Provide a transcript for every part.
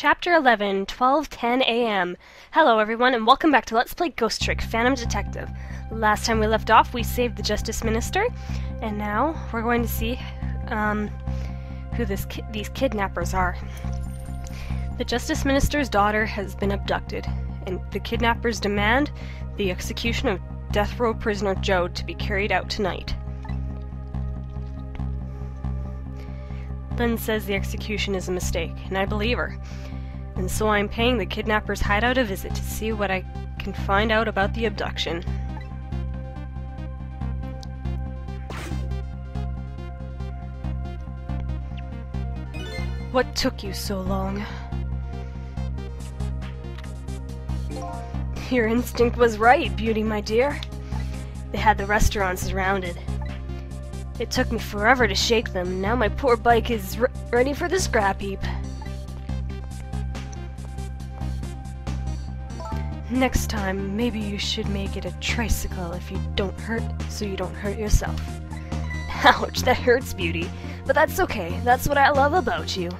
Chapter 11, 12:10 a.m. Hello everyone, and welcome back to Let's Play Ghost Trick Phantom Detective. Last time we left off, we saved the Justice Minister, and now we're going to see who these kidnappers are. The Justice Minister's daughter has been abducted, and the kidnappers demand the execution of death row prisoner Joe to be carried out tonight. Lynn says the execution is a mistake, and I believe her. And so I'm paying the kidnapper's hideout a visit to see what I can find out about the abduction. What took you so long? Your instinct was right, Beauty, my dear. They had the restaurant surrounded. It took me forever to shake them. Now my poor bike is ready for the scrap heap. Next time, maybe you should make it a tricycle so you don't hurt yourself. Ouch, that hurts, Beauty. But that's okay. That's what I love about you.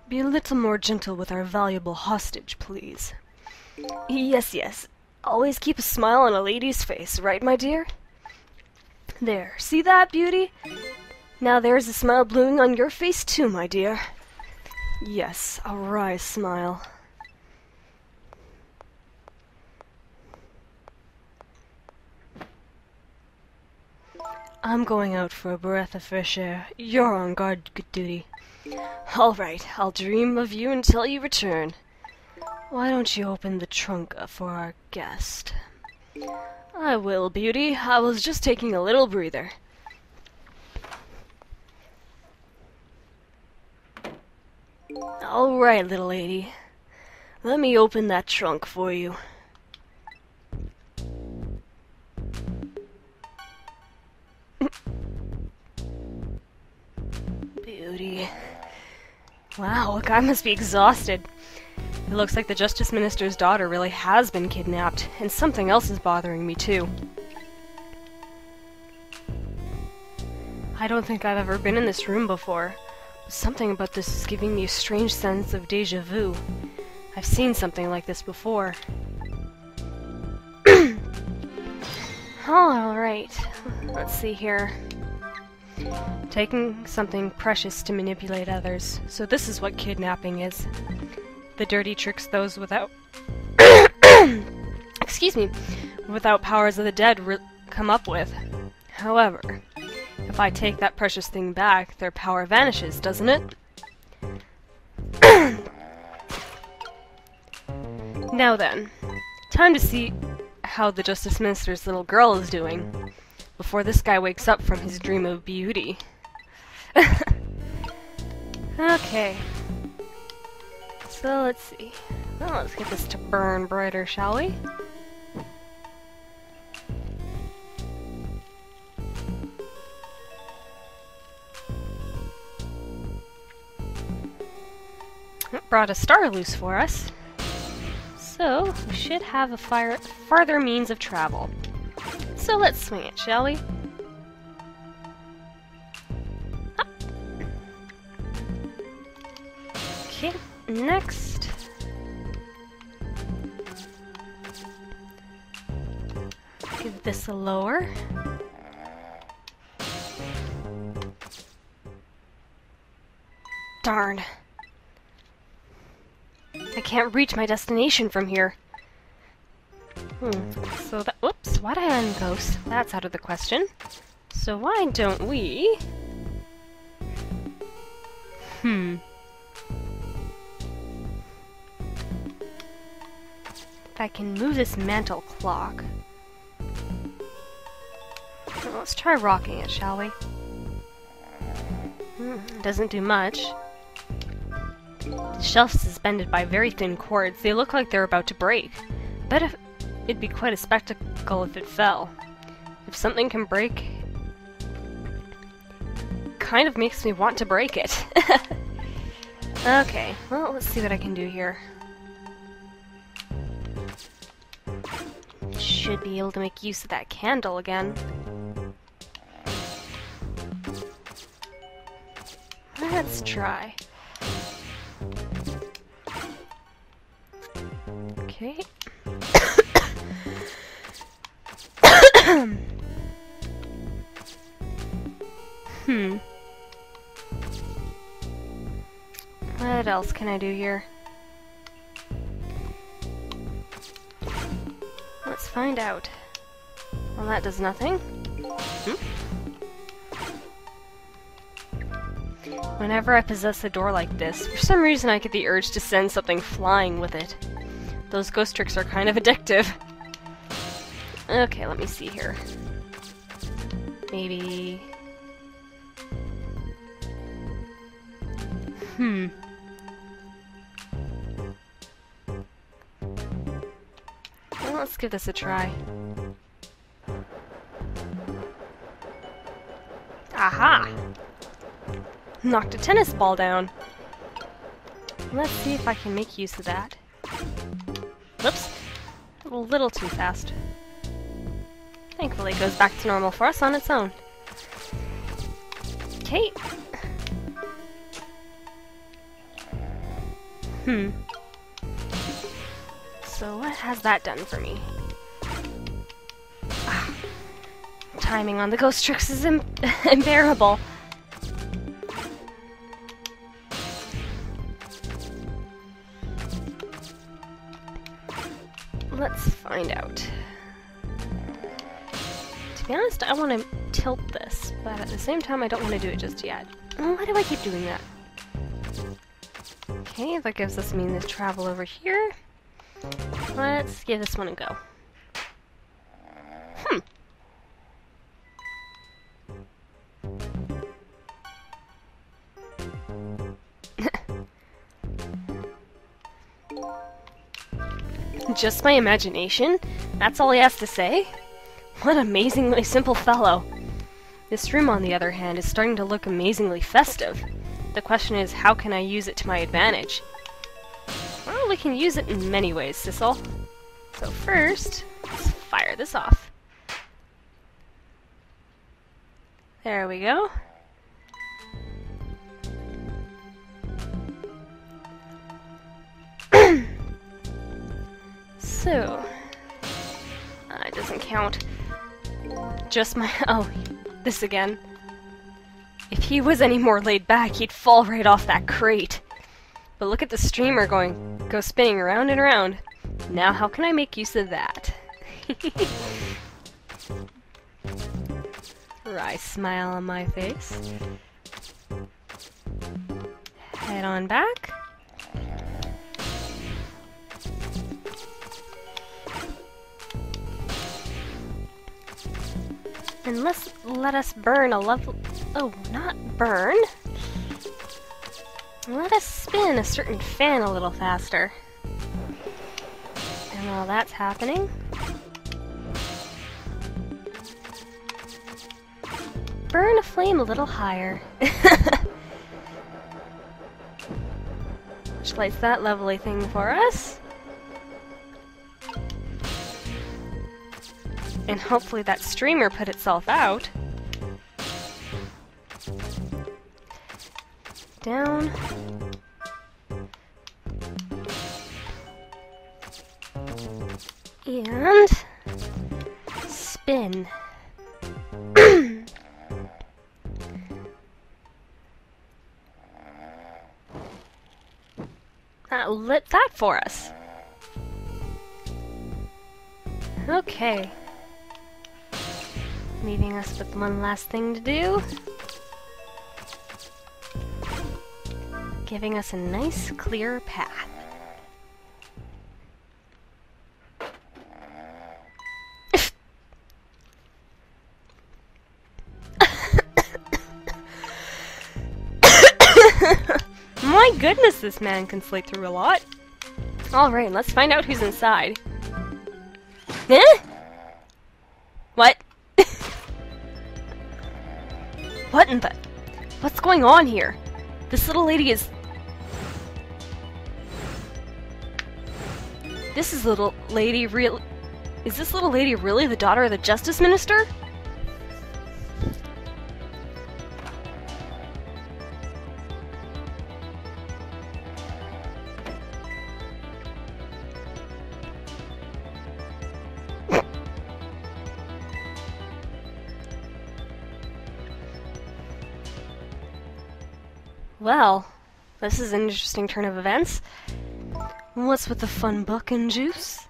Be a little more gentle with our valuable hostage, please. Yes, yes. Always keep a smile on a lady's face, right, my dear? There, see that, Beauty? Now there's a smile blooming on your face too, my dear. Yes, a wry smile. I'm going out for a breath of fresh air. You're on guard duty. All right, I'll dream of you until you return. Why don't you open the trunk for our guest? I will, Beauty. I was just taking a little breather. All right, little lady. Let me open that trunk for you. Beauty. Wow, a guy must be exhausted. It looks like the Justice Minister's daughter really has been kidnapped, and something else is bothering me too. I don't think I've ever been in this room before, but something about this is giving me a strange sense of déjà vu. I've seen something like this before. Alright, let's see here. Taking something precious to manipulate others. So this is what kidnapping is. The dirty tricks those without excuse me, without powers of the dead come up with. However, if I take that precious thing back, their power vanishes, doesn't it? Now then, time to see how the Justice Minister's little girl is doing before this guy wakes up from his dream of beauty. Okay. So let's see. Well, let's get this to burn brighter, shall we? It brought a star loose for us. So, we should have a farther means of travel. So let's swing it, shall we? Up. Okay, next. Give this a lower. Darn. I can't reach my destination from here. So that— whoops, why'd I unghost? That's out of the question. So why don't we— If I can move this mantle clock. Well, let's try rocking it, shall we? Doesn't do much. The shelf is suspended by very thin cords. They look like they're about to break. Bet if it'd be quite a spectacle if it fell. If something can break, kind of makes me want to break it. Okay, well, let's see what I can do here. should be able to make use of that candle again. Let's try. Okay. What else can I do here? Let's find out. Well, that does nothing. Whenever I possess a door like this, for some reason I get the urge to send something flying with it. Those ghost tricks are kind of addictive. Okay, let me see here. Maybe... Well, let's give this a try. Aha! Knocked a tennis ball down. Let's see if I can make use of that. Whoops. A little too fast. Thankfully it goes back to normal for us on its own. Okay. So what has that done for me? Timing on the ghost tricks is unbearable. Let's find out. To be honest, I want to tilt this, but at the same time I don't want to do it just yet. Why do I keep doing that? Okay, that gives us means to travel over here. Let's give this one a go. Just my imagination? That's all he has to say? What an amazingly simple fellow. This room, on the other hand, is starting to look amazingly festive. The question is, how can I use it to my advantage? Well, we can use it in many ways, Sissel. So first, let's fire this off. There we go. So, it doesn't count. Just my... oh, this again. If he was any more laid back, he'd fall right off that crate. But look at the streamer go spinning around and around. Now how can I make use of that? Wry smile on my face. Head on back. And let us burn a lovely... oh, not burn. Let us spin a certain fan a little faster. And while that's happening... burn a flame a little higher. Which lights that lovely thing for us. And hopefully that streamer put itself out. Down. And spin. That lit that for us. Okay. Leaving us with one last thing to do. Giving us a nice, clear path. My goodness, this man can slate through a lot. Alright, let's find out who's inside. Huh? What? What in the... what's going on here? This little lady is... this is little lady real... Is this little lady really the daughter of the Justice Minister? Well, this is an interesting turn of events. What's with the fun book and juice?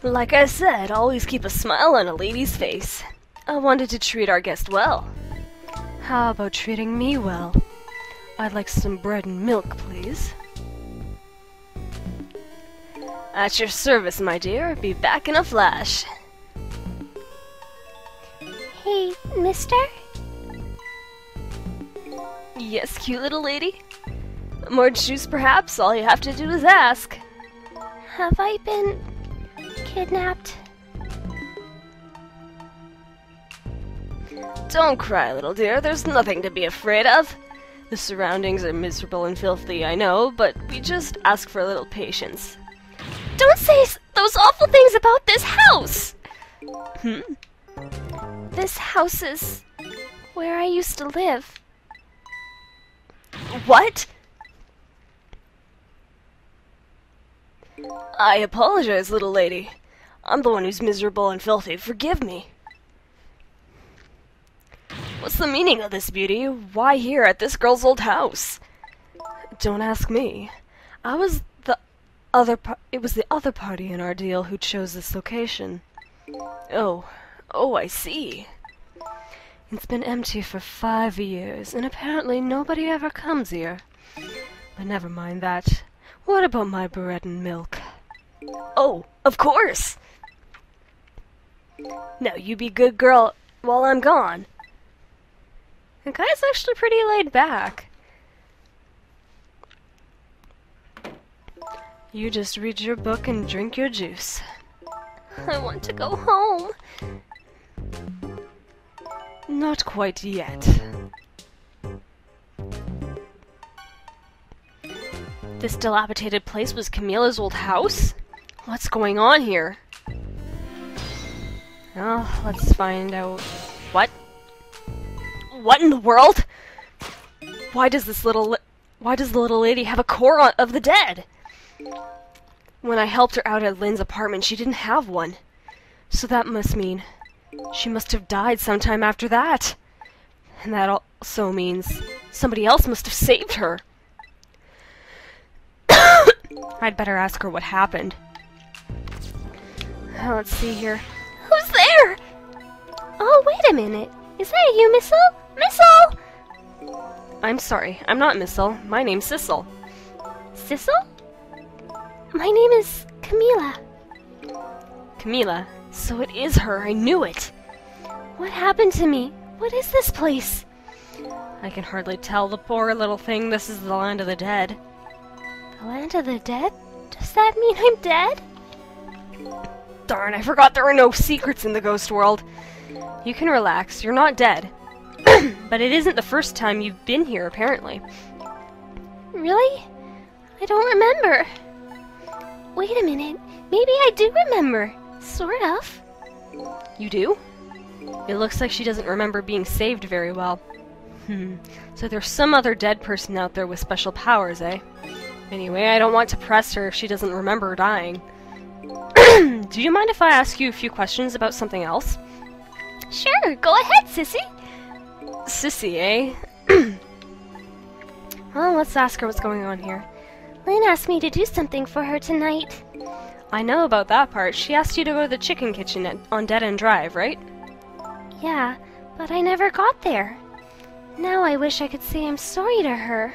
Like I said, always keep a smile on a lady's face. I wanted to treat our guest well. How about treating me well? I'd like some bread and milk, please. At your service, my dear. Be back in a flash. Hey, mister? Yes, cute little lady? More juice, perhaps? All you have to do is ask. Have I been kidnapped? Don't cry, little dear. There's nothing to be afraid of. The surroundings are miserable and filthy, I know, but we just ask for a little patience. Don't say those awful things about this house! This house is where I used to live. What? I apologize, little lady. I'm the one who's miserable and filthy. Forgive me. What's the meaning of this, beauty? Why here at this girl's old house? Don't ask me. It was the other party in our deal who chose this location. Oh, I see. It's been empty for 5 years, and apparently nobody ever comes here. But never mind that. What about my bread and milk? Oh, of course! Now you be good girl while I'm gone. The guy's actually pretty laid back. You just read your book and drink your juice. I want to go home. Not quite yet. This dilapidated place was Camilla's old house? What's going on here? Well, let's find out. What? What in the world? Why does the little lady have a core of the dead? When I helped her out at Lynn's apartment, she didn't have one. So that must mean she must have died sometime after that. And that also means somebody else must have saved her. I'd better ask her what happened. Let's see here. Who's there? Oh, wait a minute. Is that you, Missile? Missile! I'm sorry, I'm not Missile. My name's Sissel. Sissel? My name is Camilla. Camilla? So it is her, I knew it! What happened to me? What is this place? I can hardly tell the poor little thing this is the land of the dead. The land of the dead? Does that mean I'm dead? Darn, I forgot there were no secrets in the ghost world. You can relax, you're not dead. But it isn't the first time you've been here, apparently. Really? I don't remember. Wait a minute, maybe I do remember. Sort of. You do? It looks like she doesn't remember being saved very well. So there's some other dead person out there with special powers, eh? Anyway, I don't want to press her if she doesn't remember dying. Do you mind if I ask you a few questions about something else? Sure, go ahead, sissy. Sissy, eh? Well, let's ask her what's going on here. Lynn asked me to do something for her tonight. I know about that part. She asked you to go to the chicken kitchen on Dead End Drive, right? Yeah, but I never got there. Now I wish I could say I'm sorry to her.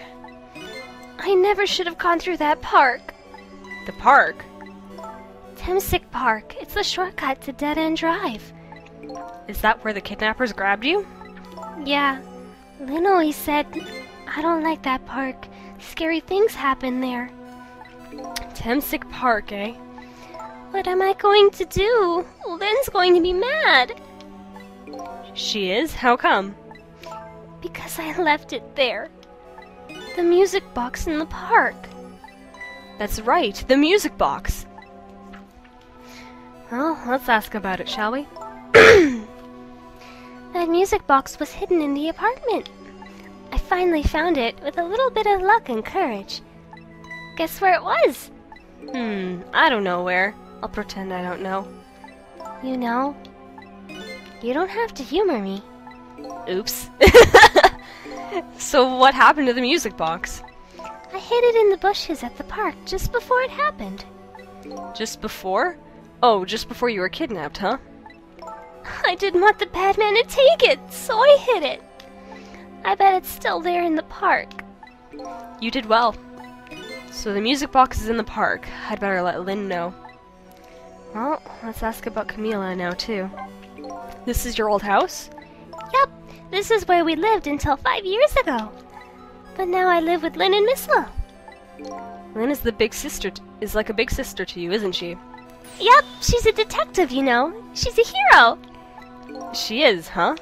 I never should have gone through that park. The park? Temsic Park. It's the shortcut to Dead End Drive. Is that where the kidnappers grabbed you? Yeah. Lynn always said, I don't like that park. Scary things happen there. Temsic Park, eh? What am I going to do? Lynn's going to be mad. She is? How come? Because I left it there. The music box in the park. That's right, the music box. Well, let's ask about it, shall we? That music box was hidden in the apartment. I finally found it with a little bit of luck and courage. Guess where it was? I don't know where. I'll pretend I don't know. You know? You don't have to humor me. Oops. So what happened to the music box? I hid it in the bushes at the park just before it happened. Just before? Oh, just before you were kidnapped, huh? I didn't want the bad man to take it, so I hid it. I bet it's still there in the park. You did well. So the music box is in the park. I'd better let Lynn know. Well, let's ask about Camila now, too. This is your old house? Yep, this is where we lived until 5 years ago. But now I live with Lynn and Miss Lo. Lynn is is like a big sister to you, isn't she? Yep, she's a detective, you know. She's a hero. She is, huh?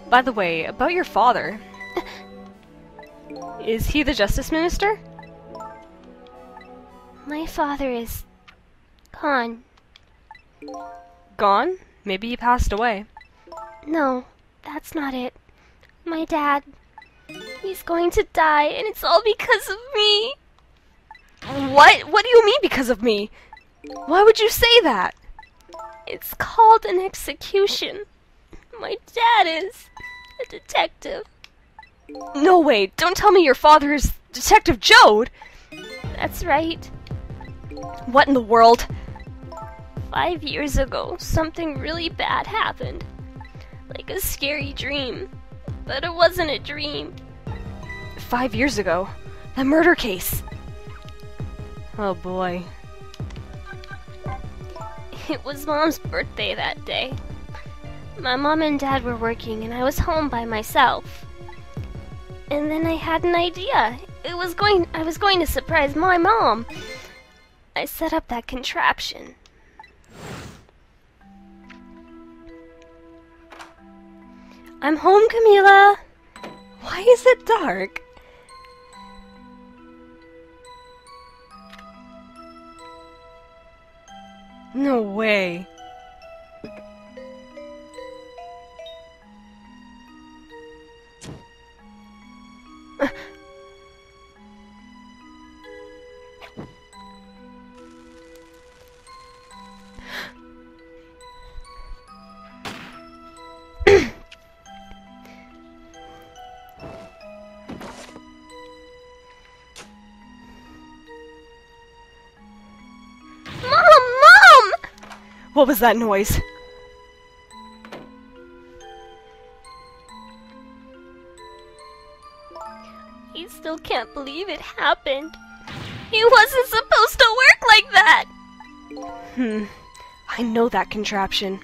By the way, about your father. Is he the Justice Minister? My father is gone. Gone? Maybe he passed away. No, that's not it. My dad, he's going to die, and it's all because of me. What? What do you mean because of me? Why would you say that? It's called an execution. My dad is a detective. No way! Don't tell me your father is Detective Jode! That's right. What in the world? 5 years ago, something really bad happened. Like a scary dream. But it wasn't a dream. 5 years ago? The murder case! Oh boy. It was Mom's birthday that day. My mom and dad were working and I was home by myself. And then I had an idea. I was going to surprise my mom. I set up that contraption. I'm home, Camila! Why is it dark? No way. What was that noise? I still can't believe it happened. It wasn't supposed to work like that! I know that contraption.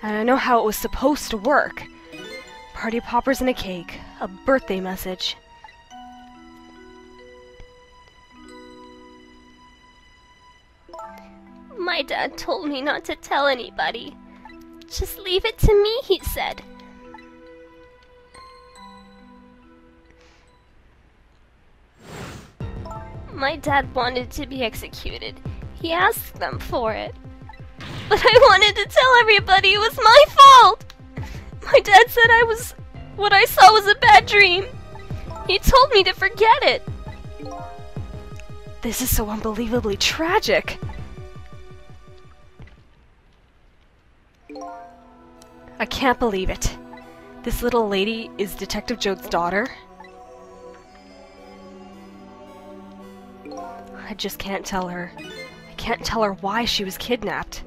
And I know how it was supposed to work. Party poppers and a cake. A birthday message. My dad told me not to tell anybody. Just leave it to me, he said. My dad wanted to be executed. He asked them for it. But I wanted to tell everybody it was my fault! My dad said what I saw was a bad dream. He told me to forget it. This is so unbelievably tragic. I can't believe it. This little lady is Detective Jode's daughter? I just can't tell her. I can't tell her why she was kidnapped.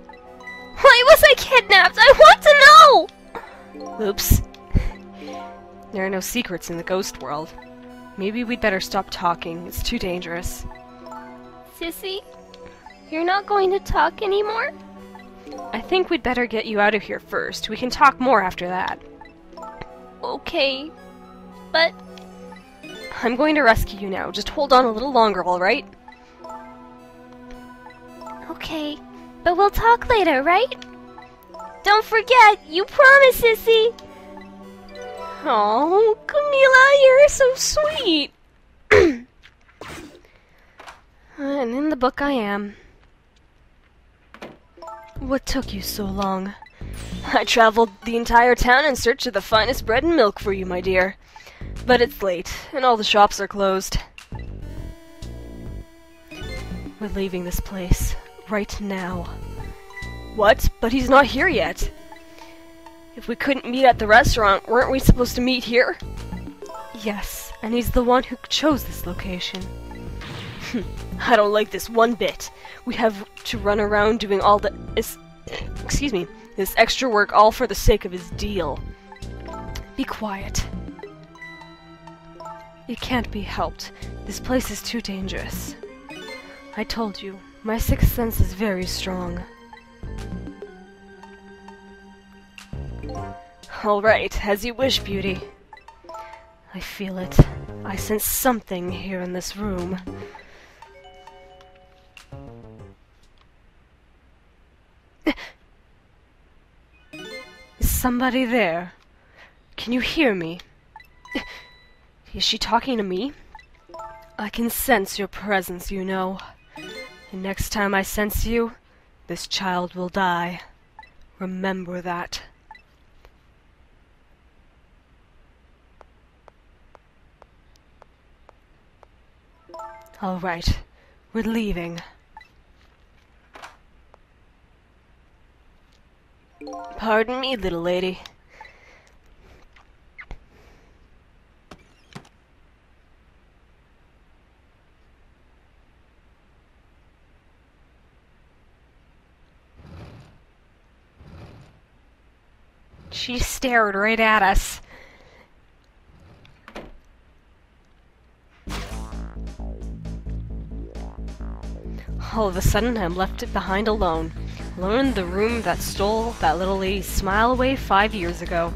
Why was I kidnapped? I want to know! Oops. There are no secrets in the ghost world. Maybe we'd better stop talking. It's too dangerous. Sissy, you're not going to talk anymore? I think we'd better get you out of here first. We can talk more after that. Okay, but... I'm going to rescue you now. Just hold on a little longer, alright? Okay, but we'll talk later, right? Don't forget, you promise, Sissy! Oh, Camila, you're so sweet! And in the book I am. What took you so long? I traveled the entire town in search of the finest bread and milk for you, my dear. But it's late, and all the shops are closed. We're leaving this place, right now. What? But he's not here yet. If we couldn't meet at the restaurant, weren't we supposed to meet here? Yes, and he's the one who chose this location. I don't like this one bit. We have to run around doing all this extra work all for the sake of his deal. Be quiet. It can't be helped. This place is too dangerous. I told you, my sixth sense is very strong. All right, as you wish, Beauty. I feel it. I sense something here in this room. Is somebody there? Can you hear me? Is she talking to me? I can sense your presence, you know. And next time I sense you, this child will die. Remember that. All right, we're leaving. Pardon me, little lady. She stared right at us. All of a sudden, I'm left behind alone. Alone in the room that stole that little lady's smile away 5 years ago.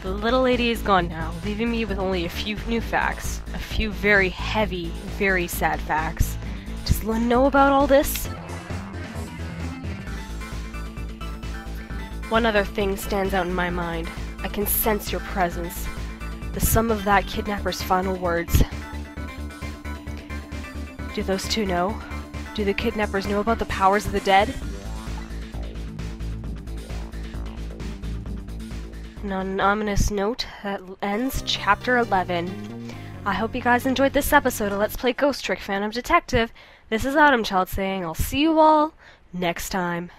The little lady is gone now, leaving me with only a few new facts. A few very heavy, very sad facts. Does Lynn know about all this? One other thing stands out in my mind. I can sense your presence. The sum of that kidnapper's final words. Do those two know? Do the kidnappers know about the powers of the dead? And on an ominous note, that ends Chapter 11. I hope you guys enjoyed this episode of Let's Play Ghost Trick Phantom Detective. This is Autumn Child saying I'll see you all next time.